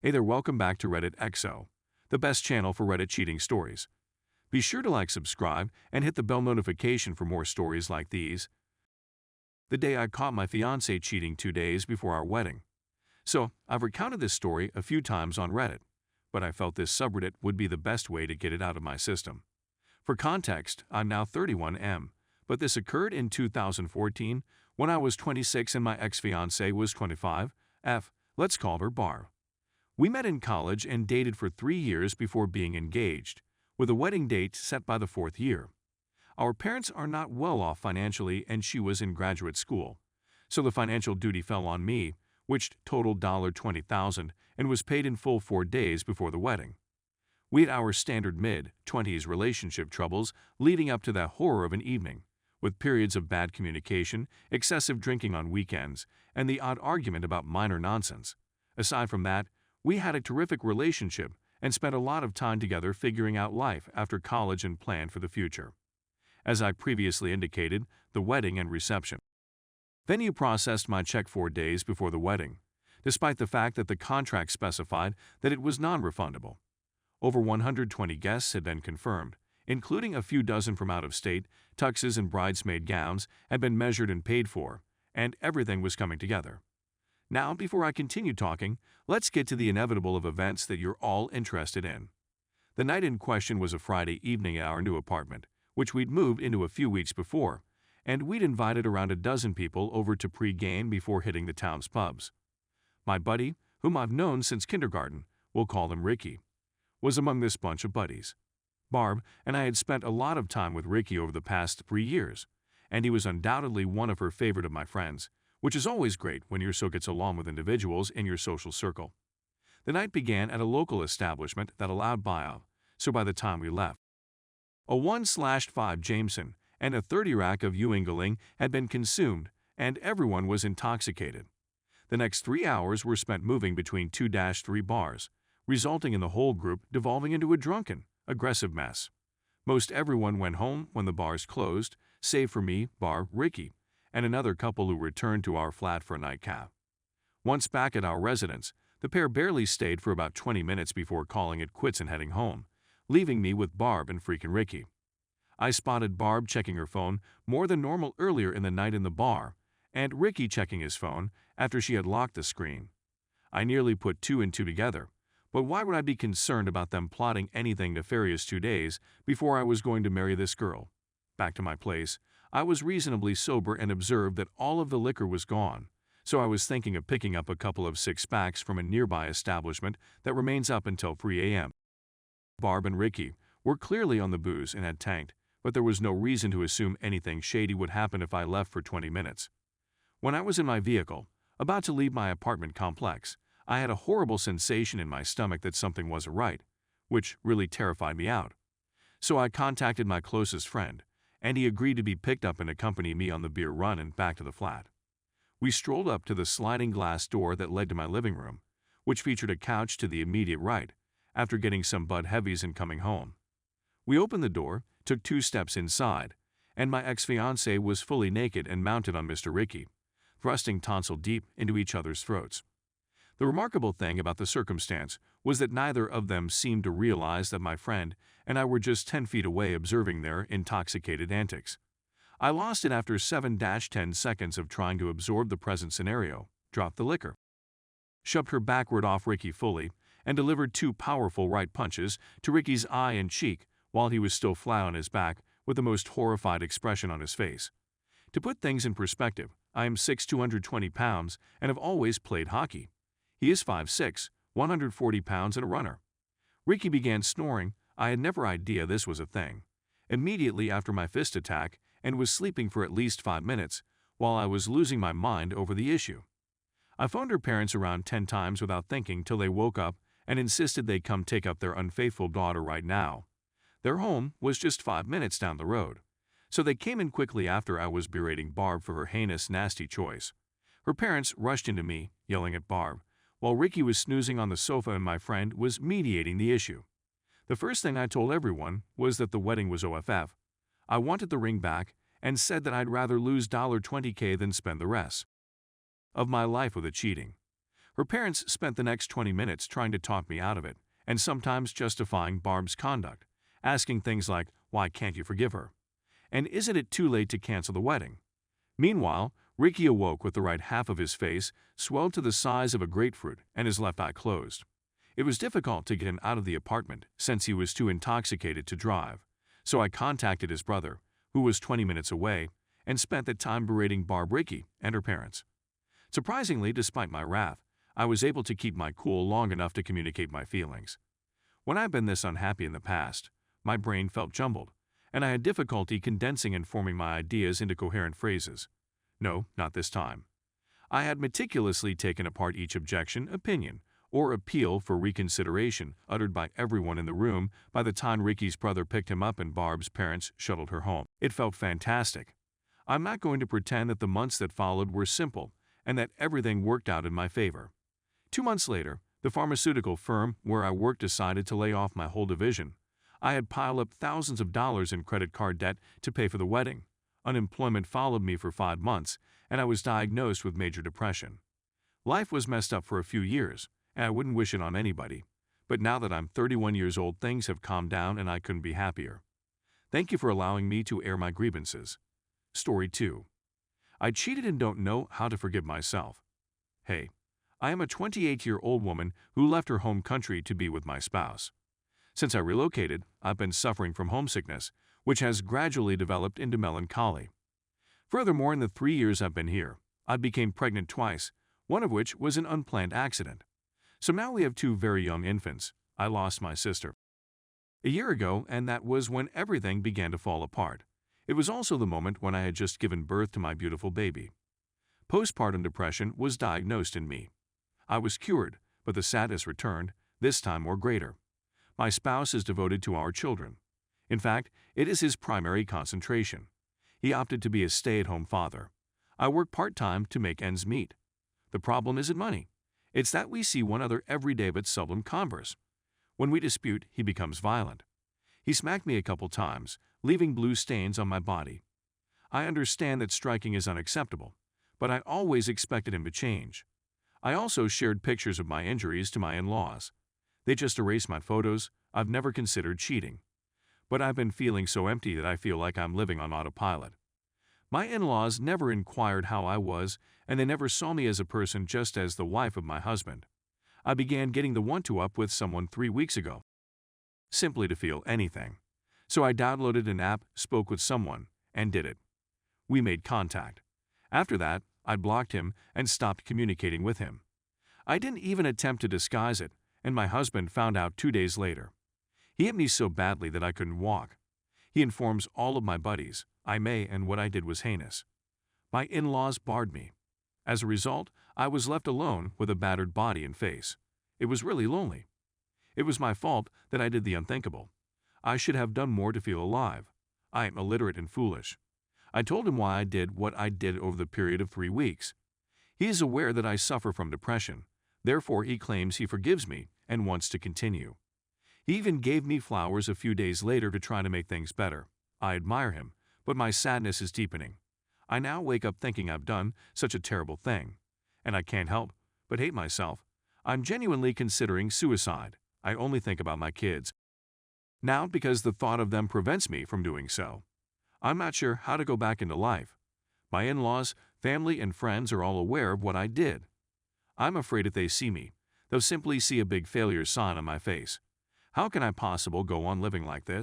Hey there, welcome back to Reddit XO, the best channel for Reddit cheating stories. Be sure to like, subscribe, and hit the bell notification for more stories like these. The day I caught my fiancé cheating 2 days before our wedding. So, I've recounted this story a few times on Reddit, but I felt this subreddit would be the best way to get it out of my system. For context, I'm now 31M, but this occurred in 2014 when I was 26 and my ex-fiancé was 25. Let's call her Barb. We met in college and dated for 3 years before being engaged, with a wedding date set by the 4th year. Our parents are not well off financially and she was in graduate school, so the financial duty fell on me, which totaled $20,000 and was paid in full 4 days before the wedding. We had our standard mid-20s relationship troubles leading up to that horror of an evening, with periods of bad communication, excessive drinking on weekends, and the odd argument about minor nonsense. Aside from that, we had a terrific relationship and spent a lot of time together figuring out life after college and planned for the future. As I previously indicated, the wedding and reception. Venue processed my check 4 days before the wedding, despite the fact that the contract specified that it was non-refundable. Over 120 guests had been confirmed, including a few dozen from out of state. Tuxes and bridesmaid gowns had been measured and paid for, and everything was coming together. Now, before I continue talking, let's get to the inevitable of events that you're all interested in. The night in question was a Friday evening at our new apartment, which we'd moved into a few weeks before, and we'd invited around a dozen people over to pre-game before hitting the town's pubs. My buddy, whom I've known since kindergarten, we'll call him Ricky, was among this bunch of buddies. Barb and I had spent a lot of time with Ricky over the past 3 years, and he was undoubtedly one of her favorite of my friends, which is always great when your so gets along with individuals in your social circle. The night began at a local establishment that allowed buyout, so by the time we left, a 1/5 Jameson and a 30 rack of Ewingling had been consumed, and everyone was intoxicated. The next 3 hours were spent moving between 2-3 bars, resulting in the whole group devolving into a drunken, aggressive mess. Most everyone went home when the bars closed, save for me, Barb, Ricky, and another couple who returned to our flat for a nightcap. Once back at our residence, the pair barely stayed for about 20 minutes before calling it quits and heading home, leaving me with Barb and freaking Ricky. I spotted Barb checking her phone more than normal earlier in the night in the bar, and Ricky checking his phone after she had locked the screen. I nearly put 2 and 2 together, but why would I be concerned about them plotting anything nefarious 2 days before I was going to marry this girl? Back to my place, I was reasonably sober and observed that all of the liquor was gone, so I was thinking of picking up a couple of 6-packs from a nearby establishment that remains up until 3 a.m. Barb and Ricky were clearly on the booze and had tanked, but there was no reason to assume anything shady would happen if I left for 20 minutes. When I was in my vehicle, about to leave my apartment complex, I had a horrible sensation in my stomach that something wasn't right, which really terrified me out. So I contacted my closest friend, and he agreed to be picked up and accompany me on the beer run and back to the flat. We strolled up to the sliding glass door that led to my living room, which featured a couch to the immediate right, after getting some Bud Heavies and coming home. We opened the door, took 2 steps inside, and my ex-fiancé was fully naked and mounted on Mr. Ricky, thrusting tonsil deep into each other's throats. The remarkable thing about the circumstance was that neither of them seemed to realize that my friend and I were just 10 feet away observing their intoxicated antics. I lost it after 7-10 seconds of trying to absorb the present scenario, dropped the liquor, shoved her backward off Ricky fully, and delivered 2 powerful right punches to Ricky's eye and cheek while he was still flat on his back with the most horrified expression on his face. To put things in perspective, I am 6', 220 pounds, and have always played hockey. He is 5'6", 140 pounds and a runner. Ricky began snoring. I had never idea this was a thing. Immediately after my fist attack, and was sleeping for at least 5 minutes, while I was losing my mind over the issue. I phoned her parents around 10 times without thinking till they woke up and insisted they come take up their unfaithful daughter right now. Their home was just 5 minutes down the road, so they came in quickly after I was berating Barb for her heinous, nasty choice. Her parents rushed into me, yelling at Barb, while Ricky was snoozing on the sofa and my friend was mediating the issue. The first thing I told everyone was that the wedding was OFF. I wanted the ring back and said that I'd rather lose $20K than spend the rest of my life with it cheating. Her parents spent the next 20 minutes trying to talk me out of it, and sometimes justifying Barb's conduct, asking things like, "Why can't you forgive her?" And "Isn't it too late to cancel the wedding?" Meanwhile, Ricky awoke with the right half of his face swelled to the size of a grapefruit and his left eye closed. It was difficult to get him out of the apartment since he was too intoxicated to drive, so I contacted his brother, who was 20 minutes away, and spent the time berating Barb, Ricky, and her parents. Surprisingly, despite my wrath, I was able to keep my cool long enough to communicate my feelings. When I've been this unhappy in the past, my brain felt jumbled, and I had difficulty condensing and forming my ideas into coherent phrases. No, not this time. I had meticulously taken apart each objection, opinion, or appeal for reconsideration uttered by everyone in the room by the time Ricky's brother picked him up and Barb's parents shuttled her home. It felt fantastic. I'm not going to pretend that the months that followed were simple and that everything worked out in my favor. 2 months later, the pharmaceutical firm where I worked decided to lay off my whole division. I had piled up thousands of dollars in credit card debt to pay for the wedding. Unemployment followed me for 5 months, and I was diagnosed with major depression. Life was messed up for a few years, and I wouldn't wish it on anybody. But now that I'm 31 years old, things have calmed down and I couldn't be happier. Thank you for allowing me to air my grievances. Story 2. I cheated and don't know how to forgive myself. Hey, I am a 28-year-old woman who left her home country to be with my spouse. Since I relocated, I've been suffering from homesickness, which has gradually developed into melancholy. Furthermore, in the 3 years I've been here, I became pregnant twice, one of which was an unplanned accident. So now we have 2 very young infants. I lost my sister a year ago, and that was when everything began to fall apart. It was also the moment when I had just given birth to my beautiful baby. Postpartum depression was diagnosed in me. I was cured, but the sadness returned, this time more greater. My spouse is devoted to our children. In fact, it is his primary concentration. He opted to be a stay-at-home father. I work part-time to make ends meet. The problem isn't money. It's that we see one another every day but seldom converse. When we dispute, he becomes violent. He smacked me a couple times, leaving blue stains on my body. I understand that striking is unacceptable, but I always expected him to change. I also shared pictures of my injuries to my in-laws. They just erased my photos. I've never considered cheating. But I've been feeling so empty that I feel like I'm living on autopilot. My in-laws never inquired how I was, and they never saw me as a person, just as the wife of my husband. I began getting the one-to-up with someone 3 weeks ago, simply to feel anything. So I downloaded an app, spoke with someone, and did it. We made contact. After that, I blocked him and stopped communicating with him. I didn't even attempt to disguise it, and my husband found out 2 days later. He hit me so badly that I couldn't walk. He informs all of my buddies I may and what I did was heinous. My in-laws barred me. As a result, I was left alone with a battered body and face. It was really lonely. It was my fault that I did the unthinkable. I should have done more to feel alive. I am illiterate and foolish. I told him why I did what I did over the period of 3 weeks. He is aware that I suffer from depression. Therefore, he claims he forgives me and wants to continue. He even gave me flowers a few days later to try to make things better. I admire him, but my sadness is deepening. I now wake up thinking I've done such a terrible thing, and I can't help but hate myself. I'm genuinely considering suicide. I only think about my kids now because the thought of them prevents me from doing so. I'm not sure how to go back into life. My in-laws, family, and friends are all aware of what I did. I'm afraid if they see me, they'll simply see a big failure sign on my face. How can I possibly go on living like this?